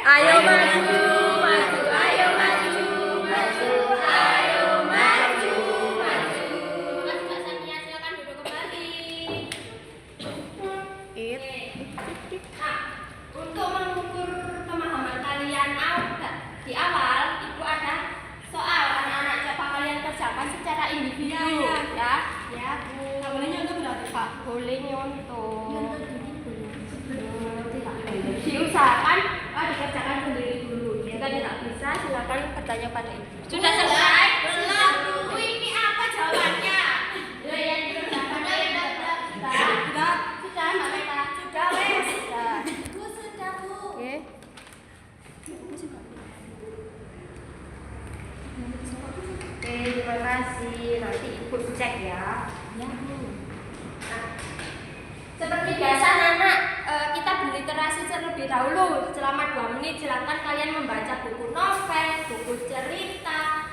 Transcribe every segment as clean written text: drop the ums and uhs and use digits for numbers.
Ayo maju, maju, ayo maju, maju, ayo maju, maju. Terima kasih Mbak Sania, silakan duduk kembali. Nah, untuk mengukur pemahaman kalian di awal itu ada soal anak-anak coba kalian kerjakan secara individu ya Bu. Nggak boleh nyontoh berarti Pak? Boleh nyontoh. Diusahakan dikerjakan sendiri dulu. Jika tidak bisa silakan bertanya pada ibu. Sudah selesai? Belum Bu, ini apa jawabannya? Ya yang dikerjakan sudah Mbak Meta. Sudah wes. Bu, sudah Bu. Oke. Oke, terima kasih. Nanti ibu cek ya. Ya Bu. Nah, seperti biasa anak, kita berliterasi terlebih dahulu. Selama 2 menit silakan kalian membaca buku novel, buku cerita,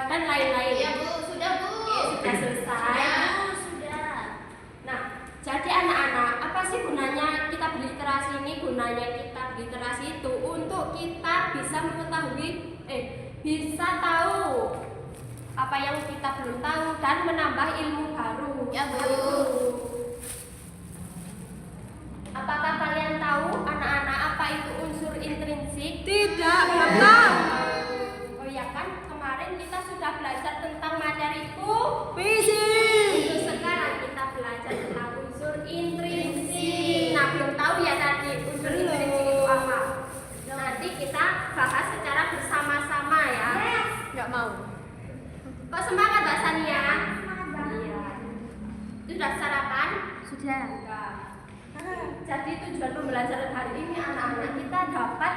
dan lain-lain. Ya Bu, sudah Bu. Sudah selesai. Ya Bu, sudah. Nah, jadi anak-anak, apa sih gunanya kita berliterasi ini? Gunanya kita berliterasi itu untuk kita bisa mengetahui, bisa tahu apa yang kita belum tahu dan menambah ilmu baru. Ya Bu. Apakah kalian tahu anak-anak apa itu unsur intrinsik? Tidak, belum tahu. Oh ya kan, kemarin kita sudah belajar tentang materiku. Fisik. Untuk sekarang kita belajar tentang unsur intrinsik. Nah, belum tahu ya tadi unsur intrinsik itu apa. Nanti kita bahas secara bersama-sama ya. Nggak mau. Kok semangat Mbak Sania? Iya. Sudah sarapan? Sudah. Jadi tujuan pembelajaran hari ini anak-anak kita dapat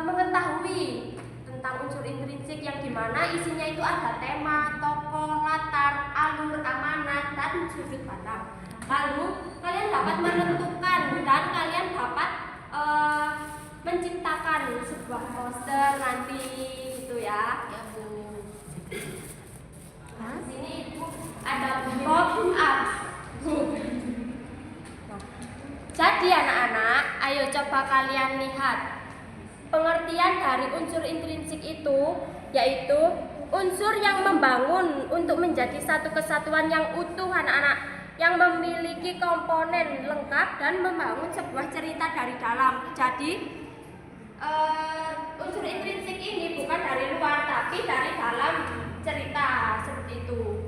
mengetahui tentang unsur intrinsik yang dimana isinya itu ada tema, tokoh, latar, alur, amanat, dan sudut pandang. Lalu kalian dapat menentukan dan kalian dapat menciptakan sebuah poster nanti gitu ya. Ya Bu. Di sini ibu ada pop up. Jadi anak-anak, ayo coba kalian lihat pengertian dari unsur intrinsik itu, yaitu unsur yang membangun untuk menjadi satu kesatuan yang utuh anak-anak, yang memiliki komponen lengkap dan membangun sebuah cerita dari dalam. Jadi unsur intrinsik ini bukan dari luar tapi dari dalam cerita seperti itu.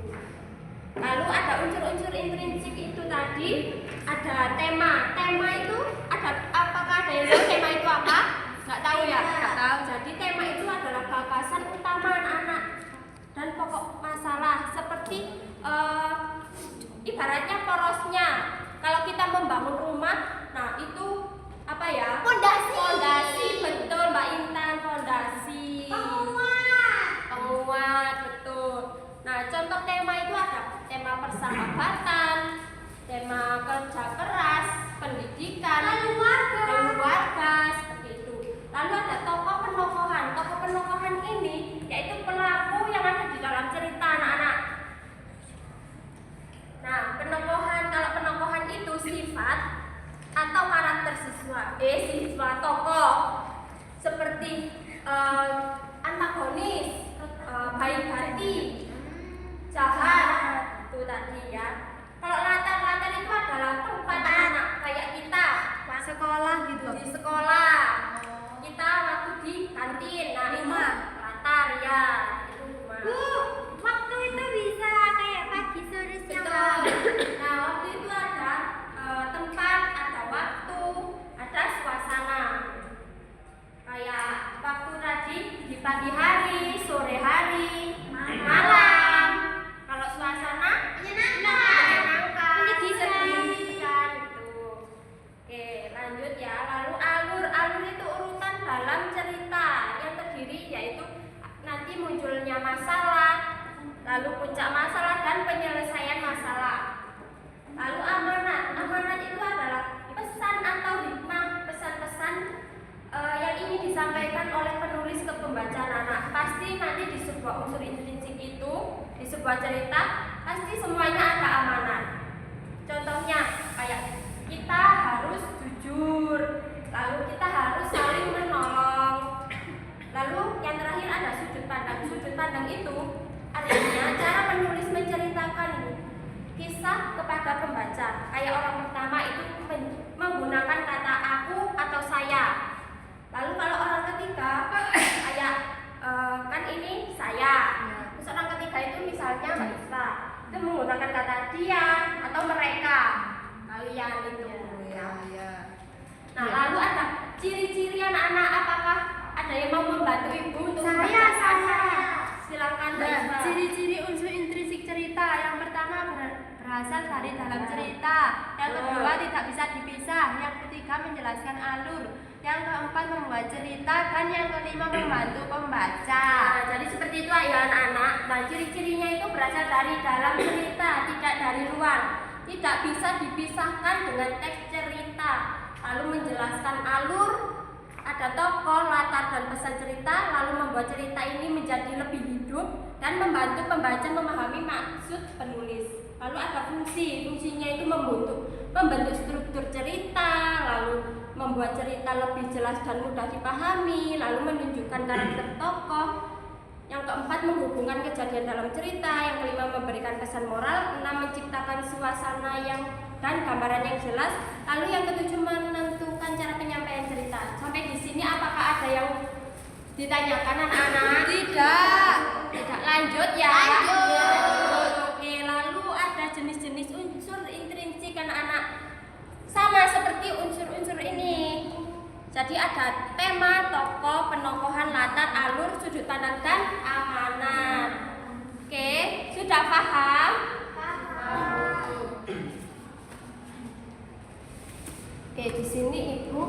Lalu ada unsur-unsur intrinsik itu tadi, ada tema. Tema itu ada, apakah ada yang tahu tema itu apa? Nggak tahu ya? Nggak tahu. Jadi tema itu adalah gagasan utama anak-anak dan pokok masalah seperti ibaratnya porosnya. Kalau kita membangun rumah, nah itu apa ya? Fondasi. Fondasi, betul Mbak Intan, fondasi. Penguat, betul. Nah, contoh tema itu ada tema persahabatan, tema kerja keras, pendidikan, keluarga, seperti itu. Lalu ada tokoh penokohan. Tokoh penokohan ini yaitu pelaku yang ada di dalam cerita anak-anak. Nah, penokohan, kalau penokohan itu sifat atau karakter siswa tokoh seperti antagonis, baik hati, jahat, itu tadi ya. Kalau latar-latar itu adalah tempat anak kayak kita Sekolah gitu. di sekolah, kita waktu di kantin, nah itu latar ya, itu rumah. Bu, waktu itu bisa kayak pagi sore siang Betul. malam. Nah, waktu itu ada tempat, ada waktu, ada suasana. Kayak waktu tadi di pagi hari, sore hari, malam. Kalau suasana menyenangkan, menyedihkan gitu. Oke, lanjut ya. Lalu alur itu urutan dalam cerita yang terdiri yaitu nanti munculnya masalah, lalu puncak masalah dan penyelesaian masalah. Lalu amanat itu adalah pesan atau hikmah, pesan-pesan yang ingin disampaikan oleh penulis ke pembaca anak. Pasti nanti di sebuah unsur intrinsik itu, di sebuah cerita pasti semuanya ada amanat. Contohnya kayak kita harus jujur, Lalu kita harus saling menolong. Lalu yang terakhir ada sudut pandang. Sudut pandang itu artinya cara penulis menceritakan kisah kepada pembaca. Kayak orang pertama itu menggunakan kata aku atau saya. Lalu kalau orang ketiga kayak kan ini saya. Terus orang ketiga itu misalnya Mbak Isra itu menggunakan kata dia atau mereka, kalian itu. Nah, lalu ada ciri-ciri anak-anak, apakah ada yang mau membantu ibu untuk Saya. Silakan Mbak Isra. Ciri-ciri unsur intrinsik cerita. Yang pertama berasal dari dalam cerita. Yang kedua tidak bisa dipisah. Yang ketiga menjelaskan alur. Yang keempat membuat cerita. Dan yang kelima membantu pembaca. Nah, jadi seperti itu ya anak-anak. Nah, ciri-cirinya itu berasal dari dalam cerita, tidak dari luar. Tidak bisa dipisahkan dengan teks cerita. Lalu menjelaskan alur, ada tokoh, latar dan pesan cerita, lalu membuat cerita ini menjadi lebih hidup dan membantu pembaca memahami maksud penulis. Lalu ada fungsinya itu membentuk struktur cerita, lalu membuat cerita lebih jelas dan mudah dipahami, lalu menunjukkan karakter tokoh. Yang keempat menghubungkan kejadian dalam cerita, yang kelima memberikan pesan moral, enam menciptakan suasana dan gambaran yang jelas, lalu yang ketujuh menentukan cara penyampaian cerita. Sampai di sini apakah ada yang ditanyakan anak-anak? Tidak lanjut ya. Lanjut. Oke, lalu ada jenis-jenis unsur intrinsik anak-anak. Sama seperti unsur-unsur ini. Jadi ada tema, tokoh, penokohan, latar, alur, sudut pandang dan amanat. Oke, sudah paham? Oke, di sini Ibu.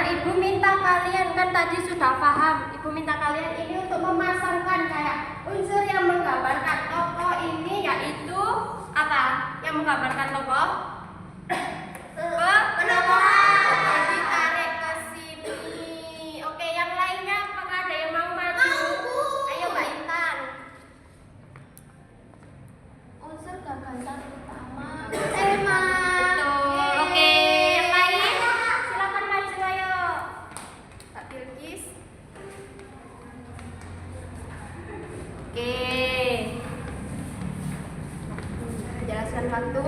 Ibu minta kalian, kan tadi sudah paham, Ibu minta kalian ini untuk memasangkan kayak unsur yang menggambarkan tokoh ini, yaitu apa? Yang menggambarkan tokoh? Penokohan. Ditarik ke sini. Oke, yang lainnya apakah ada yang mau maju? Ayo Mbak Intan. Unsur gagasan utama. Tema. Betul. Oke, yang lain silakan maju ayo. Kak Bilkis. Oke. Jelaskan waktu.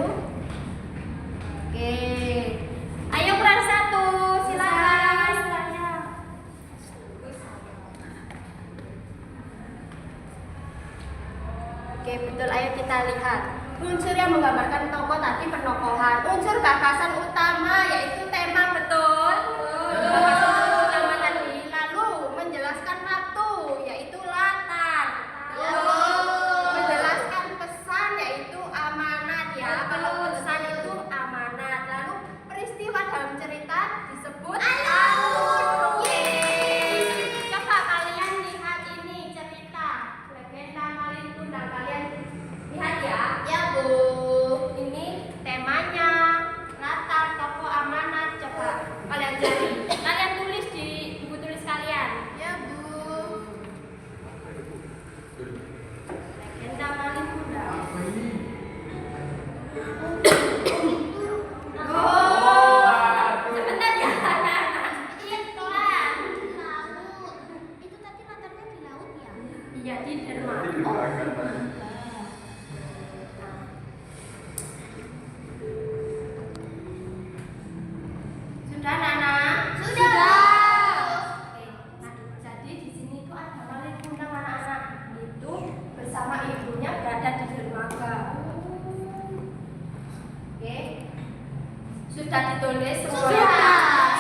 Sudah ditulis semua.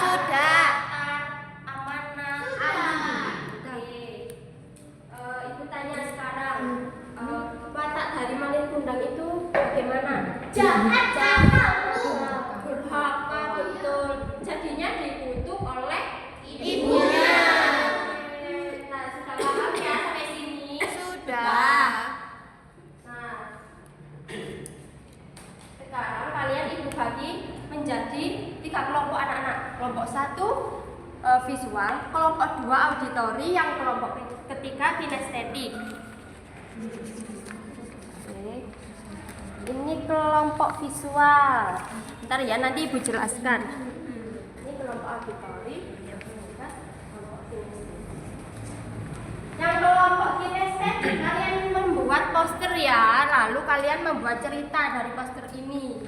Sudah. Amanah. Oke. Ibu tanya sekarang, watak dari Malin Kundang itu bagaimana? Jahat. Durhaka, betul. Jadinya dikutuk oleh Ibunya. Nah, sudah paham ya sampai sini? Sudah. Nah, sekarang kalian ibu bagi menjadi 3 kelompok anak-anak. Kelompok 1 visual, kelompok 2 auditori, yang kelompok ketiga kinestetik. Oke. Ini kelompok visual. Ntar ya, nanti ibu jelaskan. Ini kelompok auditori, yang kelompok kinestetik. Yang kelompok kinestetik, kalian membuat poster ya, lalu kalian membuat cerita dari poster ini.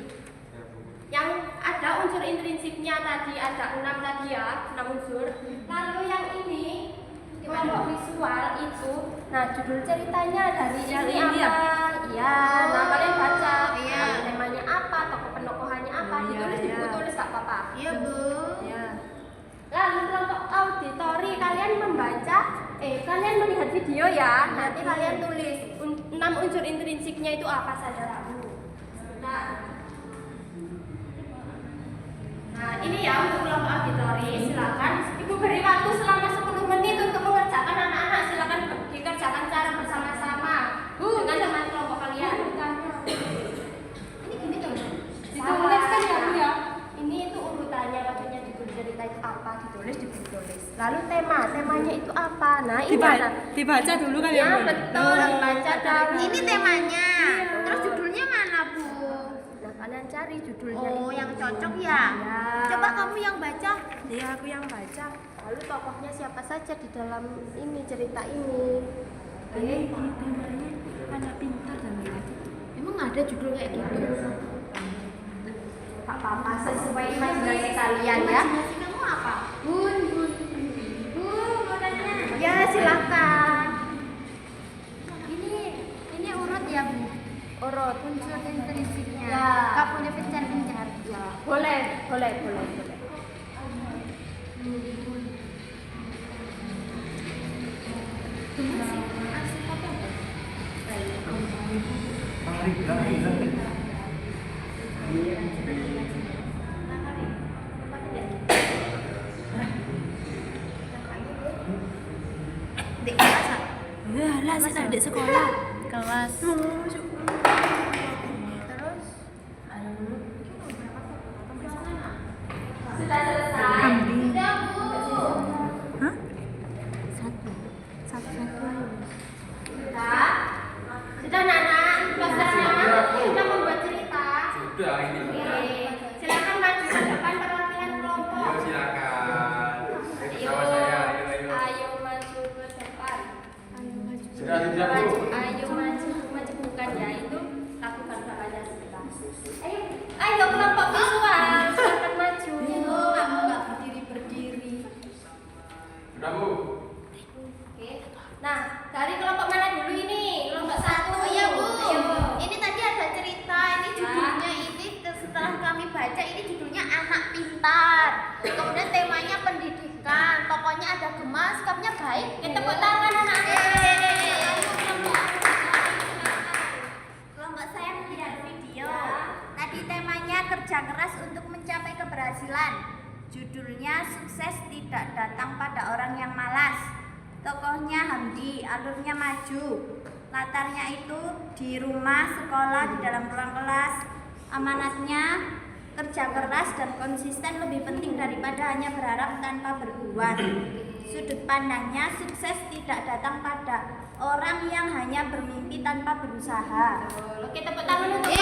Yang ada unsur intrinsiknya tadi ada 6 tadi ya, 6 unsur. Lalu yang ini kelompok visual itu, nah judul ceritanya dari Yang ini ini apa? Iya, nah kalian baca. Iya. Lalu temanya apa, tokoh penokohannya apa, Iya, ditulis di buku iya. tulis gak apa-apa. Iya, Bu. Ya. Lalu kelompok auditori, kalian membaca, kalian melihat video ya, nanti kalian tulis 6 unsur intrinsiknya itu apa saja kamu. Nah, ini ya untuk kelompok auditori, silakan ibu beri waktu selama 10 menit untuk mengerjakan anak-anak, silakan dikerjakan secara bersama-sama dengan teman kelompok kalian. Ini gini dong. Dituliskan ya, Bu ya? Ini itu urutannya, maksudnya di buku cerita itu apa, ditulis di buku tulis. Lalu temanya itu apa? Nah, ini Dibaca dulu kan ya betul, dibaca dulu. Ini temanya. Terus judulnya mana, Bu? Nah, kalian cari judulnya. Oh, itu. yang cocok ya. Ya. Coba kamu yang baca. Iya, aku yang baca. Lalu tokohnya siapa saja di dalam ini cerita ini. Ini temanya anak pintar dan baik. Emang ada judul kayak gitu? Tak apa-apa, sesuai imajinasi kalian ya. Imajinasi kamu apa? Bun, mau tanya. Ya, silakan. Ini urut ya, Bu. Urut. Unsur intrinsiknya. Ya. Kamu punya pencar-pencar. Ya, boleh. Dek kelas. Ya, lah saya di sekolah. Kelas. Terus Sudah selesai. Kambing. udah, Bu. Hah? Satu. Sudah anak-anak, posternya sudah membuat cerita. Sudah ini. Oke, silakan maju ke depan perwakilan kelompok. Ayo silakan. Bersama saya. Ayo maju ke depan. Sudah sudah Bu. Ayo maju bukan ya, itu lakukan bahannya sebentar. Ayo kelompok visual, silakan maju. Kamu nggak berdiri. Sudah Bu. Oke. Nah, dari kelompok mana dulu ini? Kelompok 1. Iya, Bu. Ayo. Ini tadi ada cerita, ini judulnya ini setelah kami baca ini judulnya Anak Pintar. Kemudian temanya pendidikan, tokohnya ada gemas, sikapnya baik. Tepuk tangan anak-anak. Kelompok saya melihat video. Tadi temanya kerja keras untuk mencapai keberhasilan. Judulnya sukses tidak datang pada orang yang malas. Tokohnya Hamdi, alurnya maju. Latarnya itu di rumah, sekolah, di dalam ruang kelas. Amanatnya kerja keras dan konsisten lebih penting daripada hanya berharap tanpa berbuat. Sudut pandangnya sukses tidak datang pada orang yang hanya bermimpi tanpa berusaha. Oke, tepuk tangan untuk Oke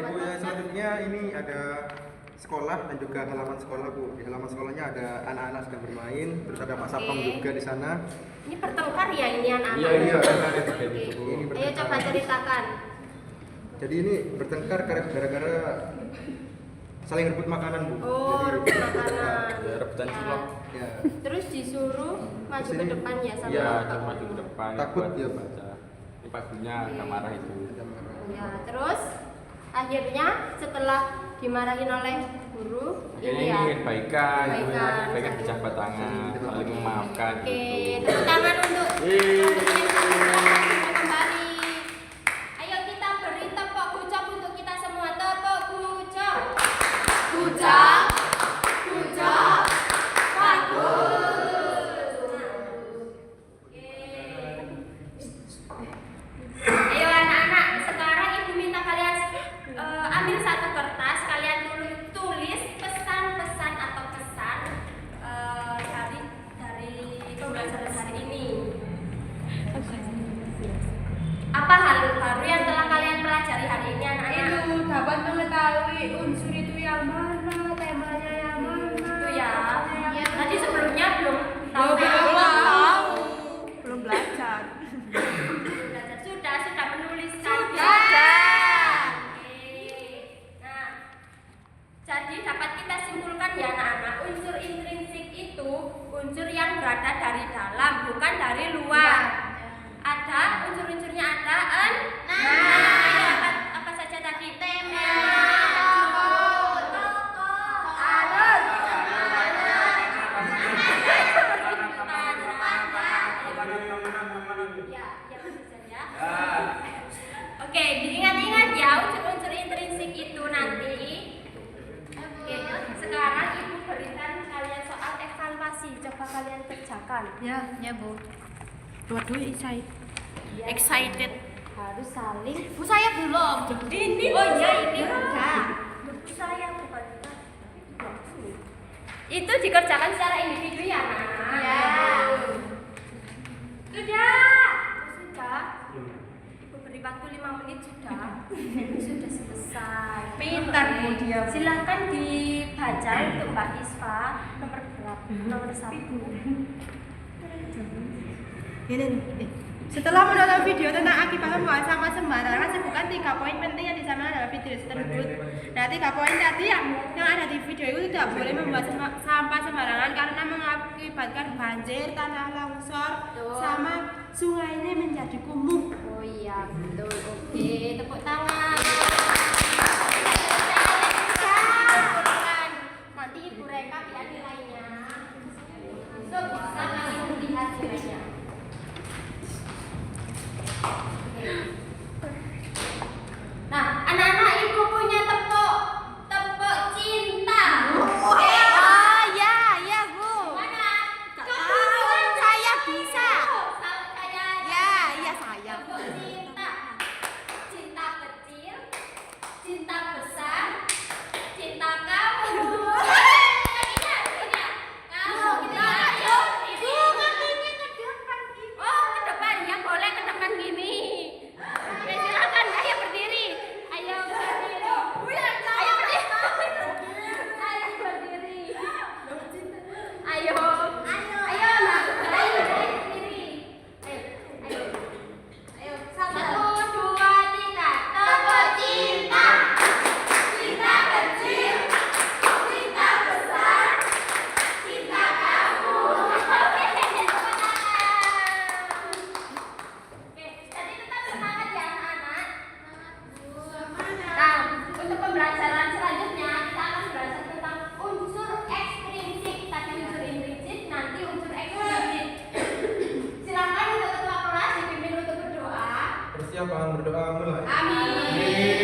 Bu, yang selanjutnya ini ada sekolah dan juga halaman sekolah Bu. Di halaman sekolahnya ada anak-anak sedang bermain, terus ada Pak Sapam Oke. juga di sana. Ini bertengkar ya ini anak-anak. Iya, iya. ada tiga Oke. itu Bu. Ini Ayo bertengkar. coba ceritakan. Jadi ini bertengkar gara-gara saling rebut makanan Bu. Oh, Jadi- rebut makanan. Ya, rebutan cilok. Ya. Terus disuruh maju ke Kesini. depan ya sama Iya, bapak. cuma maju ke depan. Takut buat dia, Pak. baca. Ini Pak Gunya agak marah itu. Ya, terus akhirnya setelah dimarahin oleh guru Ini ya. kebaikan, Kebaikan. kebaikan berjabat tangan, saling memaafkan. Oke, gitu. tepuk tangan untuk Yeay. kembali. Ayo kita beri tepuk gucap untuk kita semua. Tepuk gucap. Gucap. Gucap. Bagus. Oke. Ayo anak-anak, sekarang ibu minta kalian ambil satu kertas, kalian tulis pesan-pesan atau kesan dari pembelajaran hari ini. Apa hal baru yang telah kalian pelajari hari ini anak-anak? Itu dapat mengetahui unsur itu yang mana, temanya yang mana. Itu ya. Iya. Tadi sebelumnya belum tahu. Belum belajar. Belajar sudah menuliskan. Sudah. Oke. Nah, jadi dapat kita simpulkan ya anak-anak, unsur intrinsik itu unsur yang berada dari dalam, bukan dari luar. Ada unsur-unsurnya ada ayo, apa saja tadi? Tema, ya tentu saja. Oke, diingat-ingat ya unsur-unsur intrinsik itu nanti. Oke, sekarang ibu berikan kalian soal evaluasi. Coba kalian kerjakan. Ya Bu. Waduh, excited. Harus saling. Bu saya belum. Ini oh iya ini Udah. buku saya bukan kita. Itu dikerjakan secara individu ya anak-anak. Ya. Sudah. Ibu beri waktu 5 menit sudah. Sudah selesai. Pintar, Bu, dia. Silakan dibaca untuk Mbak Isfa nomor berapa? Nomor 1. Ini nih. Setelah menonton video tentang akibat membuang sampah sembarangan, sebutkan 3 poin penting yang disampaikan dalam video tersebut. Nah, 3 poin tadi yang ada di video itu tidak boleh membuat sampah sembarangan karena mengakibatkan banjir, tanah longsor, Betul. sama sungai ini menjadi kumuh. Oh iya, betul. Oke, tepuk tangan. Nanti Ibu rekap ya nilainya. So, bisa kalian lihat nilainya. Nah, anak-anak ibu punya tepuk cinta. Oh ya Bu. Mana? Saya bisa. Saya. Ya saya. Tepuk cinta. Cinta kecil, cinta besar, cinta kamu. Oh, ke depan ya, boleh ke depan gini. Ya, silakan, ayo berdiri. Ayo berdiri. Ayo berdiri. Ayo berdiri. Ayo. Ayo, Mbak. Ayo berdiri. Ayo. Ayo. 1, 2, 3. Tepuk cinta. Cinta kecil. Cinta besar. Cinta kamu. Oke, jadi tetap semangat ya anak-anak. Nah, untuk pembelajaran selanjutnya kita akan belajar tentang unsur ekstrinsik. Tadi unsur intrinsik, nanti unsur eksplisit. Silakan untuk ketua kelas dipimpin untuk berdoa. Persiapan berdoa mulai. Amin.